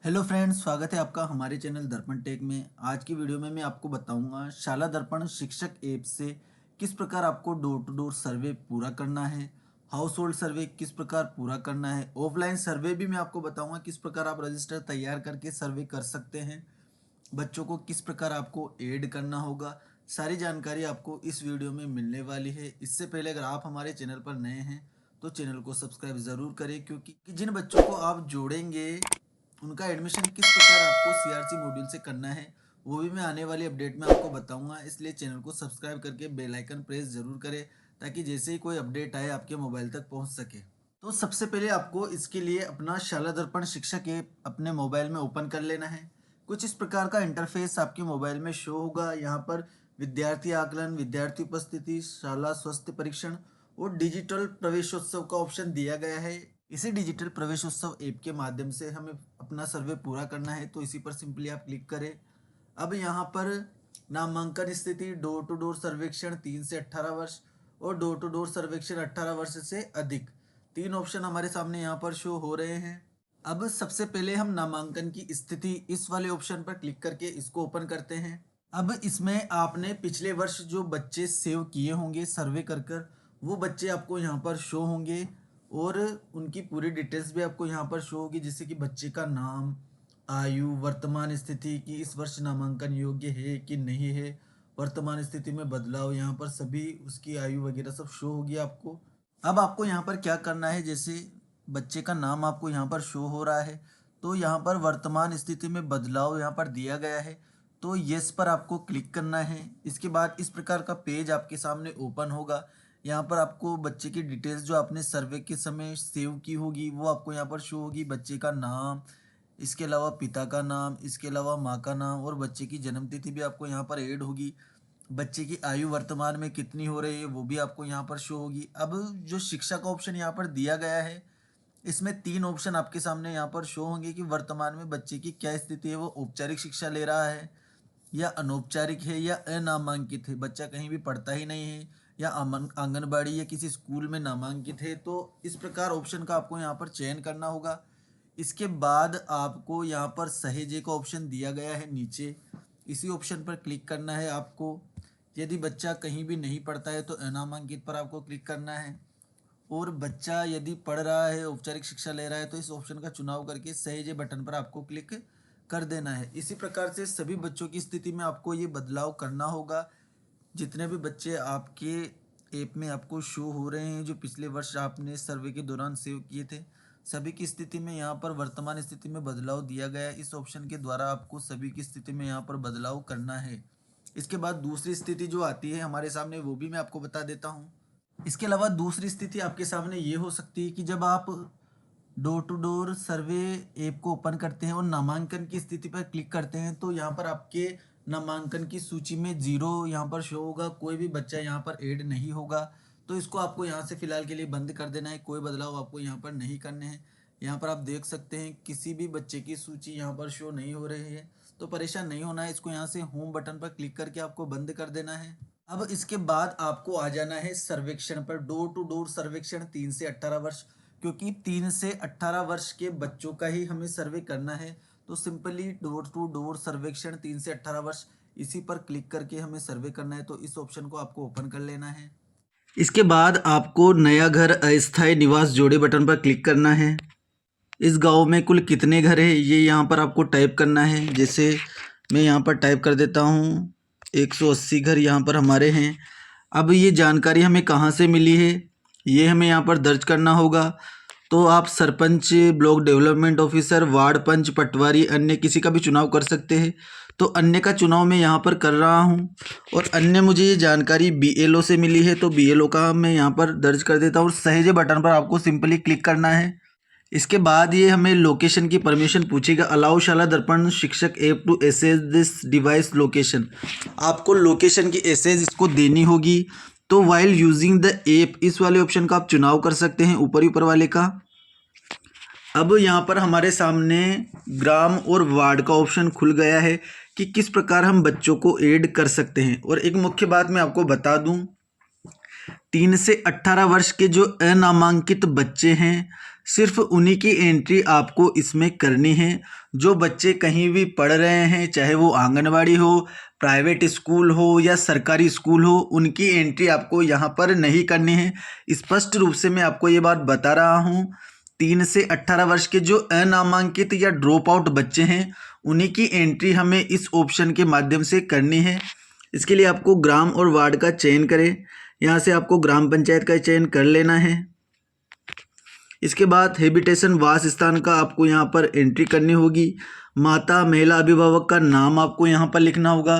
Hello friends, स्वागत है आपका हमारे चैनल दर्पण टेक में। आज की वीडियो में मैं आपको बताऊंगा शाला दर्पण शिक्षक ऐप से किस प्रकार आपको डोर टू डोर सर्वे पूरा करना है, हाउस होल्ड सर्वे किस प्रकार पूरा करना है, ऑफलाइन सर्वे भी मैं आपको बताऊंगा किस प्रकार आप रजिस्टर तैयार करके सर्वे कर सकते हैं, बच्चों को किस प्रकार आपको ऐड करना होगा। सारी जानकारी आपको इस वीडियो में मिलने वाली है। इससे पहले अगर आप हमारे चैनल पर नए हैं तो चैनल को सब्सक्राइब ज़रूर करें, क्योंकि जिन बच्चों को आप जोड़ेंगे उनका एडमिशन किस प्रकार आपको सीआरसी मॉड्यूल से करना है वो भी मैं आने वाली अपडेट में आपको बताऊंगा। इसलिए चैनल को सब्सक्राइब करके बेल आइकन प्रेस ज़रूर करें ताकि जैसे ही कोई अपडेट आए आपके मोबाइल तक पहुंच सके। तो सबसे पहले आपको इसके लिए अपना शाला दर्पण शिक्षक ऐप अपने मोबाइल में ओपन कर लेना है। कुछ इस प्रकार का इंटरफेस आपके मोबाइल में शो होगा। यहाँ पर विद्यार्थी आकलन, विद्यार्थी उपस्थिति, शाला स्वास्थ्य परीक्षण और डिजिटल प्रवेशोत्सव का ऑप्शन दिया गया है। इसी डिजिटल प्रवेशोत्सव ऐप के माध्यम से हमें अपना सर्वे पूरा करना है, तो इसी पर सिंपली आप क्लिक करें। अब यहाँ पर नामांकन स्थिति, डोर टू डोर सर्वेक्षण 3 से 18 वर्ष और डोर टू डोर सर्वेक्षण 18 वर्ष से अधिक, तीन ऑप्शन हमारे सामने यहाँ पर शो हो रहे हैं। अब सबसे पहले हम नामांकन की स्थिति इस वाले ऑप्शन पर क्लिक करके इसको ओपन करते हैं। अब इसमें आपने पिछले वर्ष जो बच्चे सेव किए होंगे सर्वे कर कर, वो बच्चे आपको यहाँ पर शो होंगे और उनकी पूरी डिटेल्स भी आपको यहाँ पर शो होगी, जैसे कि बच्चे का नाम, आयु, वर्तमान स्थिति कि इस वर्ष नामांकन योग्य है कि नहीं है, वर्तमान स्थिति में बदलाव, यहाँ पर सभी उसकी आयु वगैरह सब शो होगी आपको। अब आपको यहाँ पर क्या करना है, जैसे बच्चे का नाम आपको यहाँ पर शो हो रहा है तो यहाँ पर वर्तमान स्थिति में बदलाव यहाँ पर दिया गया है, तो यस पर आपको क्लिक करना है। इसके बाद इस प्रकार का पेज आपके सामने ओपन होगा। यहाँ पर आपको बच्चे की डिटेल्स जो आपने सर्वे के समय सेव की होगी वो आपको यहाँ पर शो होगी। बच्चे का नाम, इसके अलावा पिता का नाम, इसके अलावा माँ का नाम और बच्चे की जन्म तिथि भी आपको यहाँ पर ऐड होगी। बच्चे की आयु वर्तमान में कितनी हो रही है वो भी आपको यहाँ पर शो होगी। अब जो शिक्षा का ऑप्शन यहाँ पर दिया गया है, इसमें तीन ऑप्शन आपके सामने यहाँ पर शो होंगे कि वर्तमान में बच्चे की क्या स्थिति है, वो औपचारिक शिक्षा ले रहा है या अनौपचारिक है या अनामांकित है, बच्चा कहीं भी पढ़ता ही नहीं है या आंगनबाड़ी या किसी स्कूल में नामांकित है। तो इस प्रकार ऑप्शन का आपको यहाँ पर चयन करना होगा। इसके बाद आपको यहाँ पर सहेजे का ऑप्शन दिया गया है नीचे, इसी ऑप्शन पर क्लिक करना है आपको। यदि बच्चा कहीं भी नहीं पढ़ता है तो अनामांकित पर आपको क्लिक करना है, और बच्चा यदि पढ़ रहा है, औपचारिक शिक्षा ले रहा है, तो इस ऑप्शन का चुनाव करके सहेजे बटन पर आपको क्लिक कर देना है। इसी प्रकार से सभी बच्चों की स्थिति में आपको ये बदलाव करना होगा। जितने भी बच्चे आपके ऐप में आपको शो हो रहे हैं जो पिछले वर्ष आपने सर्वे के दौरान सेव किए थे, सभी की स्थिति में यहाँ पर वर्तमान स्थिति में बदलाव दिया गया है। इस ऑप्शन के द्वारा आपको सभी की स्थिति में यहाँ पर बदलाव करना है। इसके बाद दूसरी स्थिति जो आती है हमारे सामने वो भी मैं आपको बता देता हूँ। इसके अलावा दूसरी स्थिति आपके सामने ये हो सकती है कि जब आप door to door survey app को ओपन करते हैं और नामांकन की स्थिति पर क्लिक करते हैं तो यहाँ पर आपके नामांकन की सूची में 0 यहाँ पर शो होगा, कोई भी बच्चा यहाँ पर ऐड नहीं होगा। तो इसको आपको यहाँ से फिलहाल के लिए बंद कर देना है, कोई बदलाव आपको यहाँ पर नहीं करने हैं। यहाँ पर आप देख सकते हैं किसी भी बच्चे की सूची यहाँ पर शो नहीं हो रही है, तो परेशान नहीं होना है। इसको यहाँ से होम बटन पर क्लिक करके आपको बंद कर देना है। अब इसके बाद आपको आ जाना है सर्वेक्षण पर, डोर टू डोर सर्वेक्षण 3 से 18 वर्ष, क्योंकि 3 से 18 वर्ष के बच्चों का ही हमें सर्वे करना है। तो सिंपली डोर टू डोर सर्वेक्षण 3 से 18 वर्ष, इसी पर क्लिक करके हमें सर्वे करना है, तो इस ऑप्शन को आपको ओपन कर लेना है। इसके बाद आपको नया घर अस्थायी निवास जोड़े बटन पर क्लिक करना है। इस गांव में कुल कितने घर हैं ये यहाँ पर आपको टाइप करना है। जैसे मैं यहाँ पर टाइप कर देता हूँ 180 घर यहाँ पर हमारे हैं। अब ये जानकारी हमें कहाँ से मिली है ये हमें यहाँ पर दर्ज करना होगा। तो आप sarpanch, block development officer, ward panch, patwari, अन्य किसी का भी चुनाव कर सकते हैं। तो अन्य का चुनाव मैं यहाँ पर कर रहा हूँ और अन्य मुझे ये जानकारी बीएलओ से मिली है, तो बीएलओ का मैं यहाँ पर दर्ज कर देता हूँ और सहेजे बटन पर आपको सिंपली क्लिक करना है। इसके बाद ये हमें लोकेशन की परमिशन पूछेगा, allow Shala Darpan Shikshak app to access this device location. आपको लोकेशन की एसेस इसको देनी होगी। तो वाइल यूजिंग द ऐप, इस वाले ऑप्शन का आप चुनाव कर सकते हैं, ऊपर वाले का। अब यहाँ पर हमारे सामने ग्राम और वार्ड का ऑप्शन खुल गया है कि किस प्रकार हम बच्चों को ऐड कर सकते हैं। और एक मुख्य बात मैं आपको बता दूं, 3 से 18 वर्ष के जो अनामांकित बच्चे हैं सिर्फ उन्हीं की एंट्री आपको इसमें करनी है। जो बच्चे कहीं भी पढ़ रहे हैं, चाहे वो आंगनबाड़ी हो, प्राइवेट स्कूल हो या सरकारी स्कूल हो, उनकी एंट्री आपको यहाँ पर नहीं करनी है। स्पष्ट रूप से मैं आपको ये बात बता रहा हूँ। 3 से 18 वर्ष के जो अनामांकित या ड्रॉप आउट बच्चे हैं, उन्हीं की एंट्री हमें इस ऑप्शन के माध्यम से करनी है। इसके लिए आपको ग्राम और वार्ड का चयन करें। यहाँ से आपको ग्राम पंचायत का चयन कर लेना है। इसके बाद हैबिटेशन वास स्थान का आपको यहाँ पर एंट्री करनी होगी। माता महिला अभिभावक का नाम आपको यहाँ पर लिखना होगा।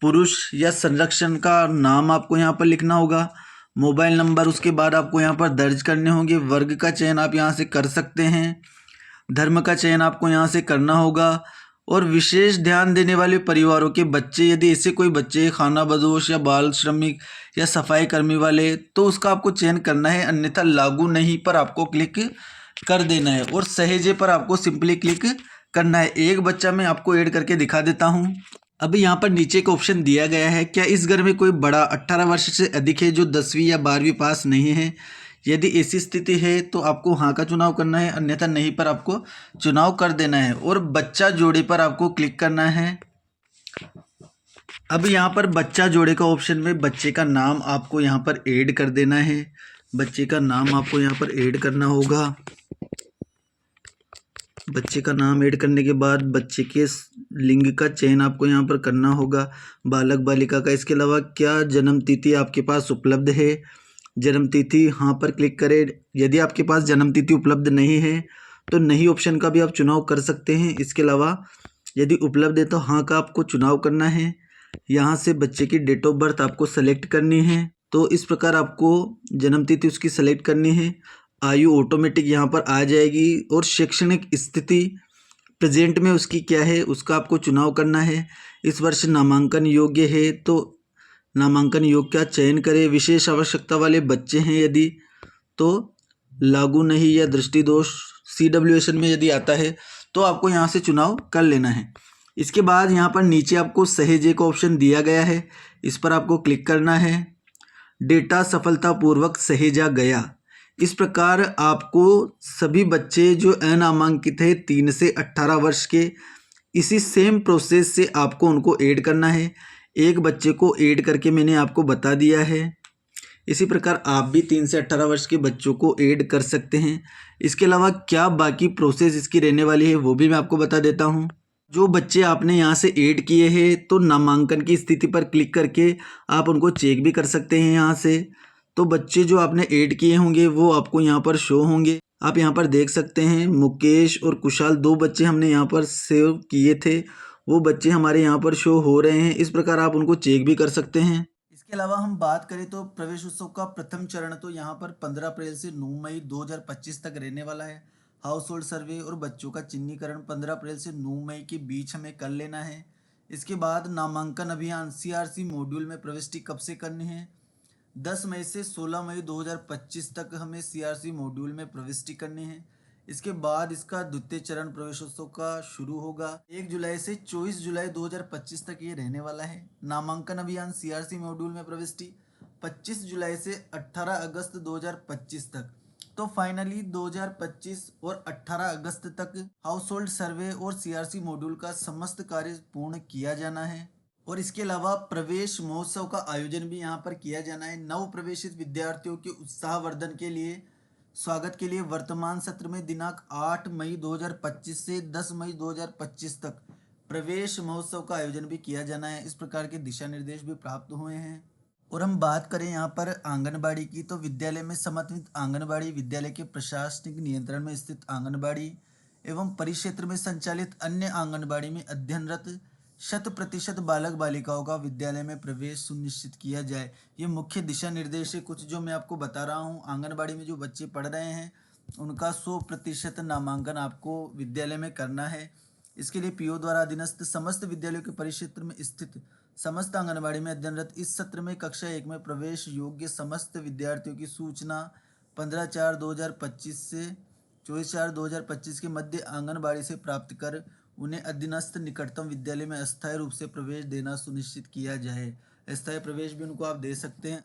पुरुष या संरक्षण का नाम आपको यहाँ पर लिखना होगा। मोबाइल नंबर उसके बाद आपको यहाँ पर दर्ज करने होंगे। वर्ग का चयन आप यहाँ से कर सकते हैं। धर्म का चयन आपको यहाँ से करना होगा। और विशेष ध्यान देने वाले परिवारों के बच्चे, यदि ऐसे कोई बच्चे खाना बदोश या बाल श्रमिक या सफाई कर्मी वाले, तो उसका आपको चयन करना है, अन्यथा लागू नहीं पर आपको क्लिक कर देना है और सहेजे पर आपको सिंपली क्लिक करना है। एक बच्चा मैं आपको ऐड करके दिखा देता हूँ। अभी यहाँ पर नीचे का ऑप्शन दिया गया है, क्या इस घर में कोई बड़ा 18 वर्ष से अधिक है जो 10वीं या 12वीं पास नहीं है। यदि ऐसी स्थिति है तो आपको हाँ का चुनाव करना है, अन्यथा नहीं पर आपको चुनाव कर देना है और बच्चा जोड़े पर आपको क्लिक करना है। अब यहाँ पर बच्चा जोड़े का ऑप्शन में बच्चे का नाम आपको यहाँ पर ऐड कर देना है। बच्चे का नाम आपको यहाँ पर ऐड करना होगा। बच्चे का नाम ऐड करने के बाद बच्चे के लिंग का चयन आपको यहाँ पर करना होगा, बालक बालिका का। इसके अलावा क्या जन्म तिथि आपके पास उपलब्ध है, जन्म तिथि हाँ पर क्लिक करें। यदि आपके पास जन्म तिथि उपलब्ध नहीं है तो नहीं ऑप्शन का भी आप चुनाव कर सकते हैं। इसके अलावा यदि उपलब्ध है तो हाँ का आपको चुनाव करना है। यहाँ से बच्चे की डेट ऑफ बर्थ आपको सेलेक्ट करनी है। तो इस प्रकार आपको जन्म तिथि उसकी सेलेक्ट करनी है। आयु ऑटोमेटिक यहाँ पर आ जाएगी और शैक्षणिक स्थिति प्रेजेंट में उसकी क्या है उसका आपको चुनाव करना है। इस वर्ष नामांकन योग्य है तो नामांकन योग्य का चयन करें। विशेष आवश्यकता वाले बच्चे हैं यदि तो लागू नहीं या दृष्टि दोष CWSN में यदि आता है तो आपको यहाँ से चुनाव कर लेना है। इसके बाद यहाँ पर नीचे आपको सहेजे का ऑप्शन दिया गया है, इस पर आपको क्लिक करना है। डेटा सफलतापूर्वक सहेजा गया। इस प्रकार आपको सभी बच्चे जो अनामांकित है 3 से 18 वर्ष के, इसी सेम प्रोसेस से आपको उनको ऐड करना है। एक बच्चे को ऐड करके मैंने आपको बता दिया है। इसी प्रकार आप भी 3 से 18 वर्ष के बच्चों को ऐड कर सकते हैं। इसके अलावा क्या बाकी प्रोसेस इसकी रहने वाली है वो भी मैं आपको बता देता हूँ। जो बच्चे आपने यहाँ से ऐड किए हैं तो नामांकन की स्थिति पर क्लिक करके आप उनको चेक भी कर सकते हैं यहाँ से। तो बच्चे जो आपने ऐड किए होंगे वो आपको यहाँ पर शो होंगे। आप यहाँ पर देख सकते हैं मुकेश और कुशाल 2 बच्चे हमने यहाँ पर सेव किए थे, वो बच्चे हमारे यहाँ पर शो हो रहे हैं। इस प्रकार आप उनको चेक भी कर सकते हैं। इसके अलावा हम बात करें तो प्रवेश उत्सव का प्रथम चरण तो यहाँ पर 15 अप्रैल से 9 मई 2025 तक रहने वाला है। हाउस होल्ड सर्वे और बच्चों का चिन्हीकरण 15 अप्रैल से 9 मई के बीच हमें कर लेना है। इसके बाद नामांकन अभियान CRC मॉड्यूल में प्रविष्टि कब से करनी है, 10 मई से 16 मई 2025 तक हमें CRC मॉड्यूल में प्रविष्टि करनी है। इसके बाद इसका द्वितीय चरण प्रवेशोत्सव का शुरू होगा 1 जुलाई से 24 जुलाई 2025 तक ये रहने वाला है। नामांकन अभियान CRC मॉड्यूल में प्रविष्टि 25 जुलाई से 18 अगस्त 2025 तक। तो फाइनली 2025 और 18 अगस्त तक हाउस होल्ड सर्वे और CRC मॉड्यूल का समस्त कार्य पूर्ण किया जाना है। और इसके अलावा प्रवेश महोत्सव का आयोजन भी यहाँ पर किया जाना है। नव प्रवेशित विद्यार्थियों के उत्साहवर्धन के लिए स्वागत के लिए वर्तमान सत्र में दिनांक 8 मई 2025 से 10 मई 2025 तक प्रवेश महोत्सव का आयोजन भी किया जाना है। इस प्रकार के दिशा निर्देश भी प्राप्त हुए हैं। और हम बात करें यहाँ पर आंगनबाड़ी की, तो विद्यालय में समन्वित आंगनबाड़ी, विद्यालय के प्रशासनिक नियंत्रण में स्थित आंगनबाड़ी एवं परिक्षेत्र में संचालित अन्य आंगनबाड़ी में अध्ययनरत 100% बालक बालिकाओं का विद्यालय में प्रवेश सुनिश्चित किया जाए। ये मुख्य दिशा निर्देश है कुछ जो मैं आपको बता रहा हूँ। आंगनबाड़ी में जो बच्चे पढ़ रहे हैं उनका 100% नामांकन आपको विद्यालय में करना है। इसके लिए PO द्वारा अधीनस्थ समस्त विद्यालयों के परिक्षेत्र में स्थित समस्त आंगनबाड़ी में अध्ययनरत इस सत्र में कक्षा 1 में प्रवेश योग्य समस्त विद्यार्थियों की सूचना 15/4/2025 से 24/4/2025 के मध्य आंगनबाड़ी से प्राप्त कर उन्हें अधीनस्थ निकटतम विद्यालय में अस्थायी रूप से प्रवेश देना सुनिश्चित किया जाए। अस्थायी प्रवेश भी उनको आप दे सकते हैं।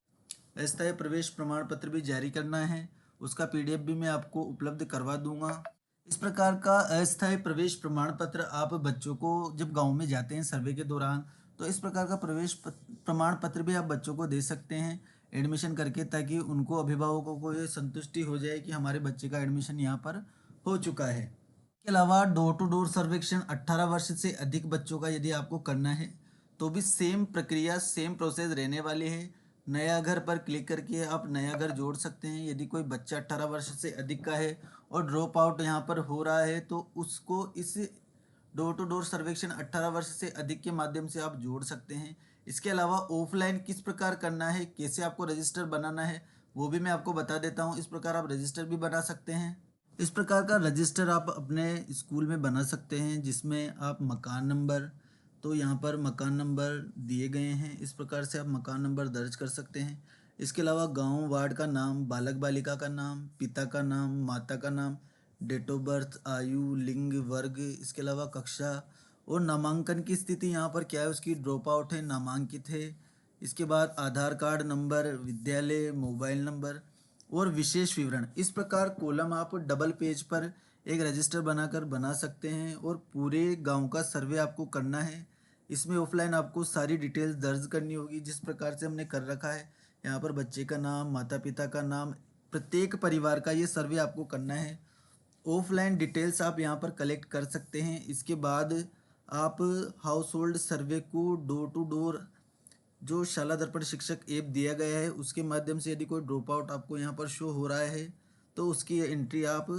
अस्थायी प्रवेश प्रमाण पत्र भी जारी करना है उसका पीडीएफ भी मैं आपको उपलब्ध करवा दूंगा। इस प्रकार का अस्थायी प्रवेश प्रमाण पत्र आप बच्चों को जब गांव में जाते हैं सर्वे के दौरान, तो इस प्रकार का प्रमाण पत्र भी आप बच्चों को दे सकते हैं एडमिशन करके, ताकि उनको अभिभावकों को ये संतुष्टि हो जाए कि हमारे बच्चे का एडमिशन यहाँ पर हो चुका है। इसके अलावा डोर टू डोर सर्वेक्षण 18 वर्ष से अधिक बच्चों का यदि आपको करना है तो भी सेम प्रक्रिया सेम प्रोसेस रहने वाली है। नया घर पर क्लिक करके आप नया घर जोड़ सकते हैं। यदि कोई बच्चा 18 वर्ष से अधिक का है और ड्रॉप आउट यहाँ पर हो रहा है तो उसको इस डोर टू डोर सर्वेक्षण 18 वर्ष से अधिक के माध्यम से आप जोड़ सकते हैं। इसके अलावा ऑफलाइन किस प्रकार करना है, कैसे आपको रजिस्टर बनाना है, वो भी मैं आपको बता देता हूँ। इस प्रकार आप रजिस्टर भी बना सकते हैं। इस प्रकार का रजिस्टर आप अपने स्कूल में बना सकते हैं, जिसमें आप मकान नंबर, तो यहाँ पर मकान नंबर दिए गए हैं, इस प्रकार से आप मकान नंबर दर्ज कर सकते हैं। इसके अलावा गांव वार्ड का नाम, बालक बालिका का नाम, पिता का नाम, माता का नाम, डेट ऑफ बर्थ, आयु, लिंग, वर्ग, इसके अलावा कक्षा और नामांकन की स्थिति यहाँ पर क्या है, उसकी ड्रॉप आउट है, नामांकित है। इसके बाद आधार कार्ड नंबर, विद्यालय, मोबाइल नंबर और विशेष विवरण। इस प्रकार कॉलम आप डबल पेज पर एक रजिस्टर बनाकर बना सकते हैं और पूरे गांव का सर्वे आपको करना है। इसमें ऑफलाइन आपको सारी डिटेल्स दर्ज करनी होगी जिस प्रकार से हमने कर रखा है। यहाँ पर बच्चे का नाम, माता पिता का नाम, प्रत्येक परिवार का ये सर्वे आपको करना है। ऑफलाइन डिटेल्स आप यहाँ पर कलेक्ट कर सकते हैं। इसके बाद आप हाउस होल्ड सर्वे को डोर टू डोर जो शाला दर्पण शिक्षक ऐप दिया गया है उसके माध्यम से यदि कोई ड्रॉप आउट आपको यहाँ पर शो हो रहा है तो उसकी एंट्री आप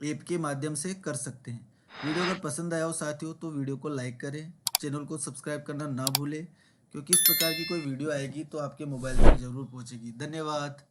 ऐप के माध्यम से कर सकते हैं। वीडियो अगर पसंद आया हो साथियों तो वीडियो को लाइक करें, चैनल को सब्सक्राइब करना ना भूलें, क्योंकि इस प्रकार की कोई वीडियो आएगी तो आपके मोबाइल पर ज़रूर पहुँचेगी। धन्यवाद।